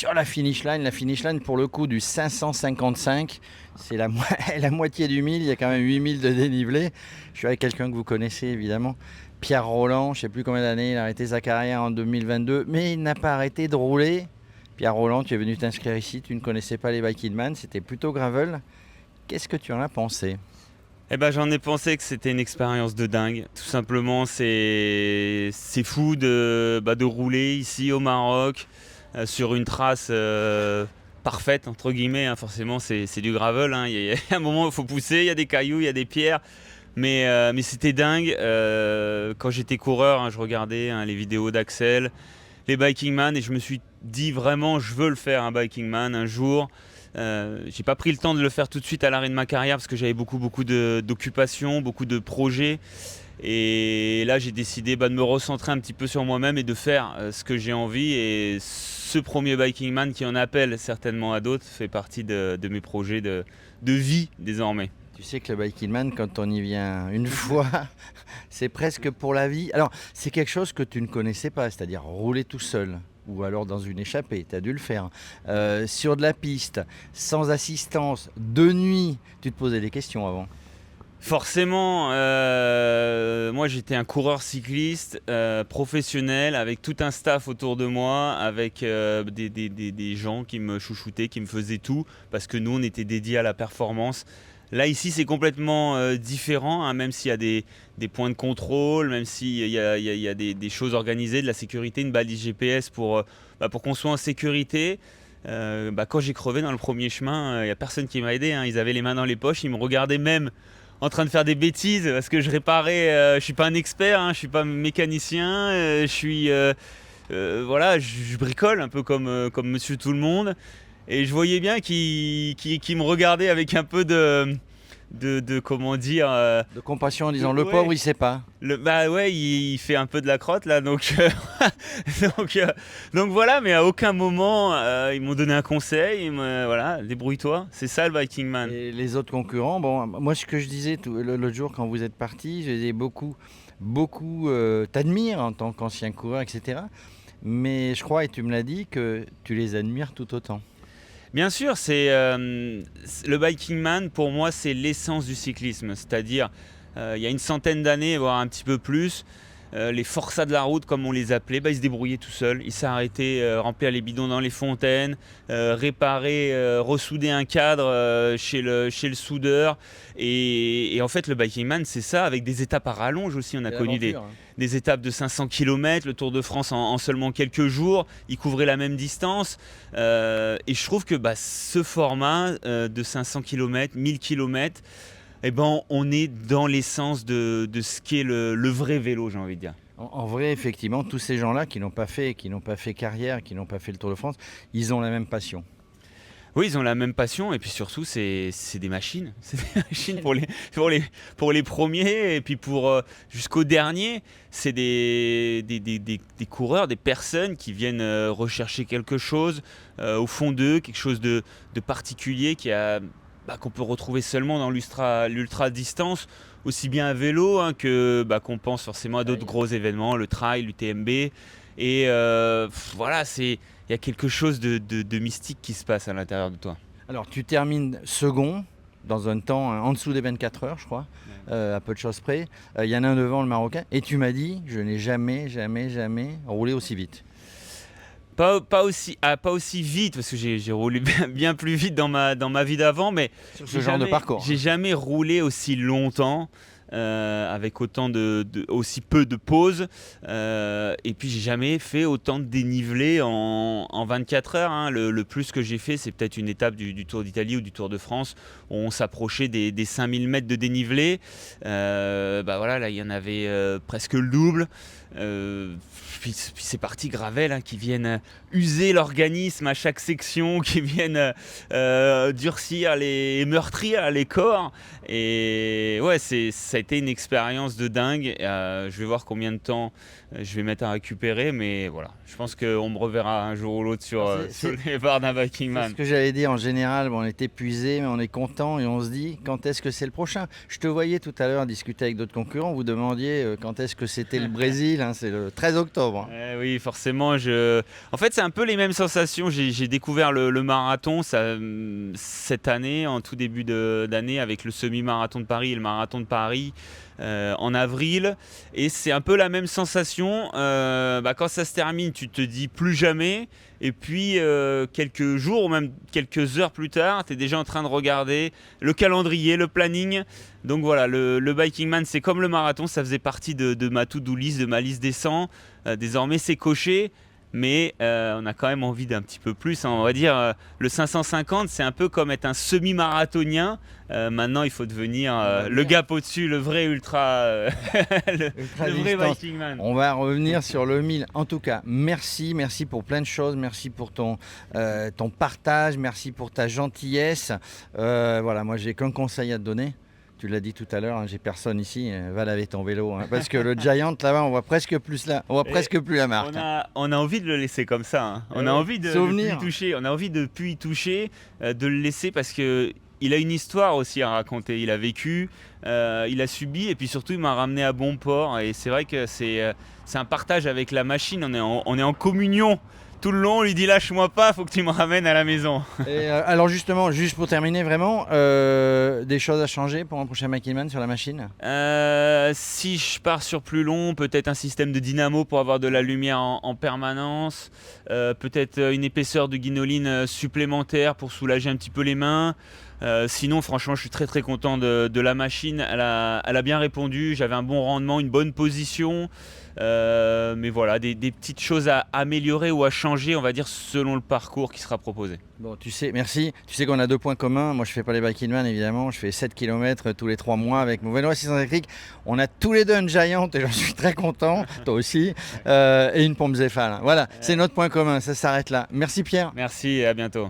sur la finish line pour le coup du 555, c'est la moitié du mille, il y a quand même 8000 de dénivelé. Je suis avec quelqu'un que vous connaissez évidemment, Pierre Rolland, je ne sais plus combien d'années, il a arrêté sa carrière en 2022, mais il n'a pas arrêté de rouler. Pierre Rolland, tu es venu t'inscrire ici, tu ne connaissais pas les Viking Man, c'était plutôt gravel. Qu'est-ce que tu en as pensé ? Eh ben, j'en ai pensé que c'était une expérience de dingue. Tout simplement, c'est fou de rouler ici au Maroc sur une trace parfaite, entre guillemets. Hein. Forcément, c'est du gravel. Hein. Il y a un moment où il faut pousser, il y a des cailloux, il y a des pierres. Mais c'était dingue. Quand j'étais coureur, hein, je regardais les vidéos d'Axel, les Viking Man, et je me suis dit vraiment, je veux le faire, un Viking Man un jour. J'ai pas pris le temps de le faire tout de suite à l'arrêt de ma carrière parce que j'avais beaucoup d'occupations, beaucoup de projets. Et là, j'ai décidé de me recentrer un petit peu sur moi-même et de faire ce que j'ai envie. Et ce premier Viking Man, qui en appelle certainement à d'autres, fait partie de mes projets de vie désormais. Tu sais que le Viking Man, quand on y vient une fois, c'est presque pour la vie. Alors, c'est quelque chose que tu ne connaissais pas, c'est-à-dire rouler tout seul. Ou alors dans une échappée, tu as dû le faire. Sur de la piste, sans assistance, de nuit, tu te posais des questions avant. Forcément, moi j'étais un coureur cycliste professionnel avec tout un staff autour de moi, avec des gens qui me chouchoutaient, qui me faisaient tout, parce que nous on était dédiés à la performance. Là ici c'est complètement différent, hein, même s'il y a des points de contrôle, même s'il y a des choses organisées, de la sécurité, une balise GPS pour qu'on soit en sécurité. Quand j'ai crevé dans le premier chemin, il n'y a personne qui m'a aidé, hein. Ils avaient les mains dans les poches, ils me regardaient même en train de faire des bêtises parce que je réparais, je suis pas un expert, hein, je suis pas mécanicien, je bricole un peu comme monsieur tout le monde, et je voyais bien qu'ils me regardaient avec un peu de comment dire, De compassion en disant le pauvre il sait pas. il fait un peu de la crotte là, donc donc voilà, mais à aucun moment ils m'ont donné un conseil, voilà, débrouille-toi, c'est ça le Viking Man. Et les autres concurrents, bon, moi ce que je disais l'autre jour quand vous êtes partis, je disais beaucoup t'admires en tant qu'ancien coureur, etc. Mais je crois, et tu me l'as dit, que tu les admires tout autant. Bien sûr, le Viking Man, pour moi, c'est l'essence du cyclisme. C'est-à-dire, il y a une centaine d'années, voire un petit peu plus, les forçats de la route, comme on les appelait, ils se débrouillaient tout seuls. Ils s'arrêtaient, remplir les bidons dans les fontaines, réparer, ressouder un cadre chez le soudeur. Et en fait, le Viking Man, c'est ça, avec des étapes à rallonge aussi. On a connu des étapes de 500 km, le Tour de France en seulement quelques jours. Ils couvraient la même distance. Et je trouve que ce format de 500 km, 1000 km, on est dans l'essence de ce qu'est le vrai vélo, j'ai envie de dire. En vrai, effectivement, tous ces gens-là qui n'ont pas fait carrière, qui n'ont pas fait le Tour de France, ils ont la même passion. Oui, ils ont la même passion, et puis surtout, c'est des machines. C'est des machines pour les premiers, et puis jusqu'au dernier. C'est des coureurs, des personnes qui viennent rechercher quelque chose au fond d'eux, quelque chose de particulier qu'on peut retrouver seulement dans l'ultra distance, aussi bien à vélo qu'on pense forcément à d'autres gros événements, le trail, l'UTMB. Et voilà, il y a quelque chose de mystique qui se passe à l'intérieur de toi. Alors tu termines second dans un temps en dessous des 24 heures, je crois, à peu de choses près. Il y en a un devant, le Marocain, et tu m'as dit, je n'ai jamais roulé aussi vite. Pas aussi vite, parce que j'ai roulé bien plus vite dans ma vie d'avant, mais sur ce genre de parcours. J'ai jamais roulé aussi longtemps, avec aussi peu de pauses, et puis j'ai jamais fait autant de dénivelé en 24 heures. Hein. Le plus que j'ai fait, c'est peut-être une étape du Tour d'Italie ou du Tour de France, où on s'approchait des 5000 mètres de dénivelé. Là il y en avait presque le double. Puis c'est parti gravel, qui viennent user l'organisme à chaque section, qui viennent durcir meurtrir les corps. Et ouais, ça ça a été une expérience de dingue. Je vais voir combien de temps je vais mettre à récupérer, mais voilà, je pense qu'on me reverra un jour ou l'autre sur le départ d'un Viking Man. C'est ce que j'allais dire. En général, on est épuisé, mais on est content et on se dit quand est-ce que c'est le prochain. Je te voyais tout à l'heure discuter avec d'autres concurrents, vous demandiez quand est-ce que c'était le Brésil, hein, c'est le 13 octobre. Oui, forcément. En fait, c'est un peu les mêmes sensations. J'ai découvert le marathon cette année, en tout début d'année, avec le semi-marathon de Paris et le marathon de Paris en avril. Et c'est un peu la même sensation. Quand ça se termine, tu te dis plus jamais. Et puis, quelques jours ou même quelques heures plus tard, tu es déjà en train de regarder le calendrier, le planning. Donc voilà, le Viking Man, c'est comme le marathon. Ça faisait partie de ma to-do list, de ma liste des 100. Désormais, c'est coché. Mais on a quand même envie d'un petit peu plus, hein. On va dire le 550, c'est un peu comme être un semi-marathonien. Maintenant, il faut devenir le gap au-dessus, le vrai ultra, le vrai Viking Man. On va revenir sur le 1000. En tout cas, merci pour plein de choses. Merci pour ton partage, merci pour ta gentillesse. Voilà, moi, j'ai qu'un conseil à te donner. Tu l'as dit tout à l'heure, hein, j'ai personne ici, va laver ton vélo, hein, parce que le Giant là-bas, on voit presque plus la marque. On a envie de le laisser comme ça, hein. On a envie de plus y toucher, on a envie de plus y toucher, de le laisser parce que il a une histoire aussi à raconter. Il a vécu, il a subi, et puis surtout il m'a ramené à bon port. Et c'est vrai que c'est un partage avec la machine. On est en communion. Tout le long, on lui dit lâche-moi pas, faut que tu me ramènes à la maison. Et alors justement, juste pour terminer vraiment, des choses à changer pour un prochain Viking Man sur la machine? Si je pars sur plus long, peut-être un système de dynamo pour avoir de la lumière en permanence, peut-être une épaisseur de guinoline supplémentaire pour soulager un petit peu les mains. Sinon, franchement, je suis très très content de la machine. Elle a bien répondu, j'avais un bon rendement, une bonne position. Mais voilà, des petites choses à améliorer ou à changer, on va dire, selon le parcours qui sera proposé. Bon, tu sais, merci. Tu sais qu'on a 2 points communs. Moi, je fais pas les Viking Man, évidemment. Je fais 7 km tous les 3 mois avec mon vélo assistance électrique. On a tous les deux un Giant et j'en suis très content. Toi aussi. Et une pompe Zéphal. Voilà, c'est notre point commun. Ça s'arrête là. Merci Pierre. Merci et à bientôt.